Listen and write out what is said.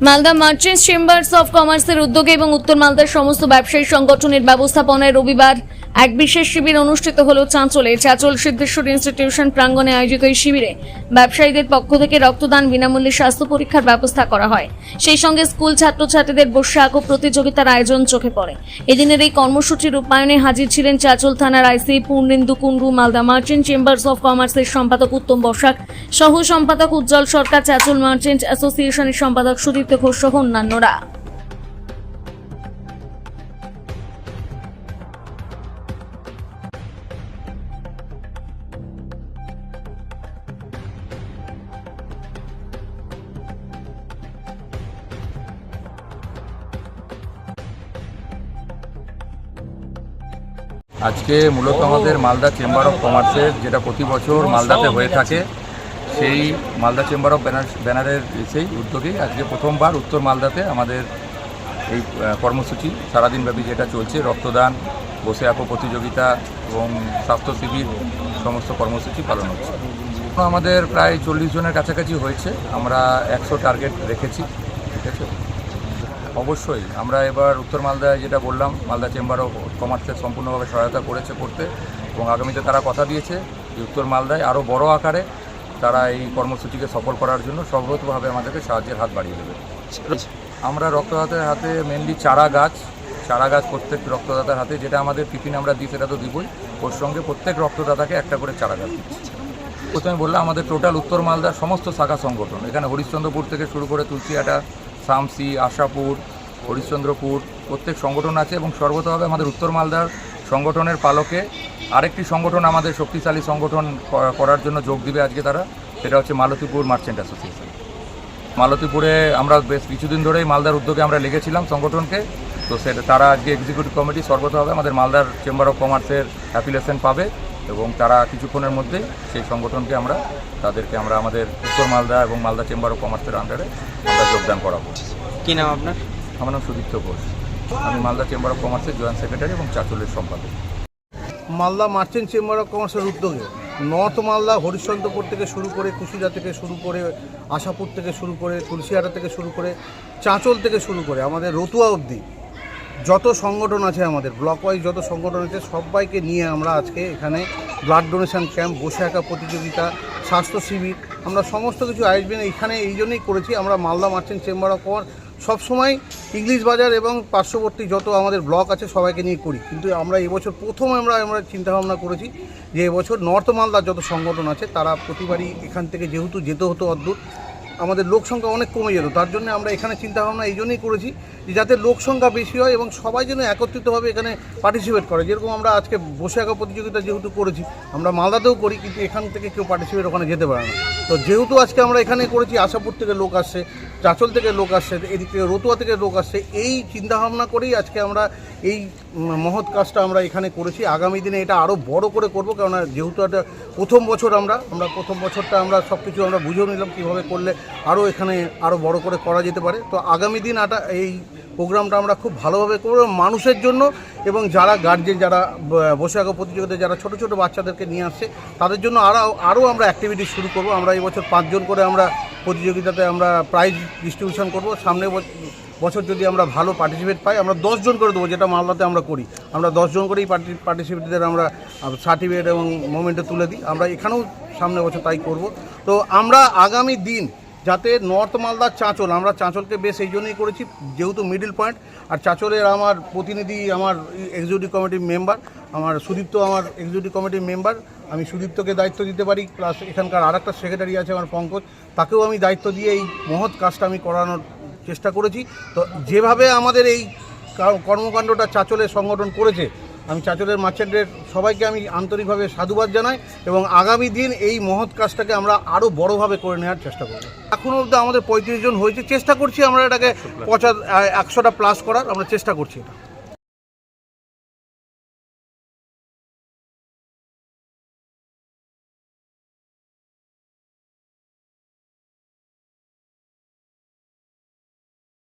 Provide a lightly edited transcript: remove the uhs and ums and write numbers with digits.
Malda merchants chambers of কমার্সের উদ্যোগে এবং উত্তর মালদার সমস্ত ব্যবসায়ী সংগঠনের ব্যবস্থাপনায় রবিবার এক বিশেষ শিবির অনুষ্ঠিত হল চাঁচলে। চাঁচল সিদ্ধেশ্বর ইনস্টিটিউশন প্রাঙ্গণে আয়োজিত এই শিবিরে ব্যবসায়ীদের পক্ষ থেকে রক্তদান, বিনামূল্যে স্বাস্থ্য পরীক্ষার ব্যবস্থা করা হয়। সেই সঙ্গে স্কুল ছাত্রছাত্রীদের বসে আঁকো প্রতিযোগিতার আয়োজন চোখে পড়ে। এদিনের এই কর্মসূচির রূপায়ণে হাজির ছিলেন চাঁচল থানার IC Purnendu Kundu, Malda merchant chambers of কমার্সের সম্পাদক উত্তম বসাক, সহ সম্পাদক উজ্জ্বল সরকার, চাঁচল মার্চেন্ট অ্যাসোসিয়েশনের সম্পাদক সুদীপ্ত ঘোষ সহ অন্যান্যরা। আজকে মূলত আমাদের মালদা চেম্বার অফ কমার্সের যেটা প্রতি বছর মালদাতে হয়ে থাকে, সেই মালদা চেম্বার অফ ব্যানারের সেই উদ্যোগেই আজকে প্রথমবার উত্তর মালদাতে আমাদের এই কর্মসূচি সারাদিনব্যাপী যেটা চলছে, রক্তদান, বসে আঁকো প্রতিযোগিতা এবং স্বাস্থ্য শিবির সমস্ত কর্মসূচি পালন হচ্ছে। আমাদের প্রায় 40 জনের কাছাকাছি হয়েছে। আমরা 100 টার্গেট রেখেছি। ঠিক আছে, অবশ্যই আমরা এবার উত্তর মালদায় যেটা বললাম, মালদা চেম্বার অফ কমার্সের সম্পূর্ণভাবে সহায়তা করেছে করতে, এবং আগামীতে তারা কথা দিয়েছে যে উত্তর মালদায় আরও বড় আকারে তারা এই কর্মসূচিকে সফল করার জন্য সর্বতভাবে আমাদেরকে সাহায্যের হাত বাড়িয়ে দেবে। আমরা রক্তদাতার হাতে মেনলি চারা গাছ প্রত্যেক রক্তদাতার হাতে, যেটা আমাদের টিফিন আমরা দিই সেটা তো দিবই, ওর সঙ্গে প্রত্যেক রক্তদাতাকে একটা করে চারা গাছ দিচ্ছি। প্রথমে বললাম আমাদের টোটাল উত্তর মালদার সমস্ত শাখা সংগঠন, এখানে হরিশ্চন্দ্রপুর থেকে শুরু করে তুলসিয়াটা, শামসি, আশাপুর, হরিশ্চন্দ্রপুর প্রত্যেক সংগঠন আছে, এবং সর্বতভাবে আমাদের উত্তর মালদার সংগঠনের পালকে আরেকটি সংগঠন আমাদের শক্তিশালী সংগঠন করার জন্য যোগ দিবে আজকে তারা, সেটা হচ্ছে মালতীপুর মার্চেন্ট অ্যাসোসিয়েশন। মালতীপুরে আমরা বেশ কিছুদিন ধরেই মালদার উদ্যোগে আমরা লেগেছিলাম সংগঠনকে, তো সেটা তারা আজকে এক্সিকিউটিভ কমিটি সর্বতভাবে আমাদের মালদার চেম্বার অফ কমার্সের অ্যাফিলিয়েশন পাবে, এবং তারা কিছুক্ষণের মধ্যেই সেই সংগঠনকে তাদেরকে আমরা আমাদের উত্তর মালদা এবং মালদা চেম্বার অফ কমার্সের আন্ডারে আমরা যোগদান করাবো। কী নাম আপনার? আমার নাম সুদীপ্ত ঘোষ, আমি মালদা চেম্বার অফ কমার্সের জয়েন্ট সেক্রেটারি এবং চাঁচলের সম্পাদক। মালদা মার্চেন্ট চেম্বার অফ কমার্সের উদ্যোগে নর্থ মালদা হরিশ্চন্দ্রপুর থেকে শুরু করে, কুশিয়া থেকে শুরু করে, আশাপুর থেকে শুরু করে, তুলসিয়াটা থেকে শুরু করে, চাঁচল থেকে শুরু করে আমাদের রতুয়া অবধি যত সংগঠন আছে, আমাদের ব্লক ওয়াইজ যত সংগঠন আছে, সবাইকে নিয়ে আমরা আজকে এখানে ব্লাড ডোনেশন ক্যাম্প, বসে আঁকা প্রতিযোগিতা, স্বাস্থ্য শিবির, আমরা সমস্ত কিছু আয়োজন এখানে এই জন্যই করেছি। আমরা Malda merchant chamber of commerce সবসময় ইংলিশ বাজার এবং পার্শ্ববর্তী যত আমাদের ব্লক আছে সবাইকে নিয়ে করি, কিন্তু আমরা এবছর প্রথম আমরা চিন্তাভাবনা করেছি যে এবছর নর্থ মালদার যত সংগঠন আছে তারা প্রতিবারই এখান থেকে যেহেতু যেতে হতো অদ্ভুত, আমাদের লোক সংখ্যা অনেক কমে যেত, তার জন্য আমরা এখানে চিন্তাভাবনা এই জন্যই করেছি যে যাতে লোক সংখ্যা বেশি হয় এবং সবাই যেন একত্রিতভাবে এখানে পার্টিসিপেট করে। যেরকম আমরা আজকে বসে আঁকা প্রতিযোগিতা যেহেতু করেছি, আমরা মালদাতেও করি, কিন্তু এখান থেকে কেউ পার্টিসিপেট ওখানে যেতে পারে না। তো যেহেতু আজকে আমরা এখানে করেছি, আশাপুর থেকে লোক আসছে, চাঁচল থেকে লোক আসছে, এদিক থেকে রতুয়া থেকে লোক আসছে, এই চিন্তাভাবনা করেই আজকে আমরা এই মহৎ কাজটা আমরা এখানে করেছি। আগামী দিনে এটা আরও বড় করে করব, কেননা যেহেতু একটা প্রথম বছর আমরা প্রথম বছরটা আমরা সব কিছু আমরা বুঝেও নিলাম কীভাবে করলে আরও এখানে আরও বড় করে করা যেতে পারে। তো আগামী দিন এই প্রোগ্রামটা আমরা খুব ভালোভাবে করব মানুষের জন্য, এবং যারা গার্জেন, যারা বসে আঁকা প্রতিযোগিতায় যারা ছোটো ছোটো বাচ্চাদেরকে নিয়ে আসছে তাদের জন্য আরও আমরা অ্যাক্টিভিটি শুরু করব। আমরা এই বছর 5 জন করে আমরা প্রতিযোগিতাতে আমরা প্রাইজ ডিস্ট্রিবিউশন করব। সামনে বছর যদি আমরা ভালো পার্টিসিপেট পাই, আমরা 10 জন করে দেবো, যেটা মালদাতে আমরা করি। আমরা 10 জন করেই পার্টিসিপেটদের আমরা সার্টিফিকেট এবং মোমেন্টে তুলে দিই। আমরা এখানেও সামনে বছর তাই করব। তো আমরা আগামী দিন যাতে নর্থ মালদার চাঁচল, আমরা চাঁচলকে বেশ এই জন্যই করেছি যেহেতু মিডল পয়েন্ট, আর চাঁচলের আমার প্রতিনিধি, আমার এক্সিকিউটিভ কমিটির মেম্বার, আমার সুদীপ্ত আমার এক্সিকিউটিভ কমিটির মেম্বার, আমি সুদীপ্তকে দায়িত্ব দিতে পারি, প্লাস এখানকার আরেকটা সেক্রেটারি আছে আমার পঙ্কজ, তাকেও আমি দায়িত্ব দিয়ে এই মহৎ কাজটা আমি করানোর চেষ্টা করেছি। তো যেভাবে আমাদের এই কর্মকাণ্ডটা চাঁচলের সংগঠন করেছে, আমি চাঁচলের মার্চেন্টের সবাইকে আমি আন্তরিকভাবে সাধুবাদ জানাই, এবং আগামী দিন এই মহৎ কাজটাকে আমরা আরও বড়োভাবে করে নেওয়ার চেষ্টা করব। এখনও অবধি আমাদের 35 জন হয়েছে, চেষ্টা করছি আমরা এটাকে 100টা প্লাস করার আমরা চেষ্টা করছি এটা।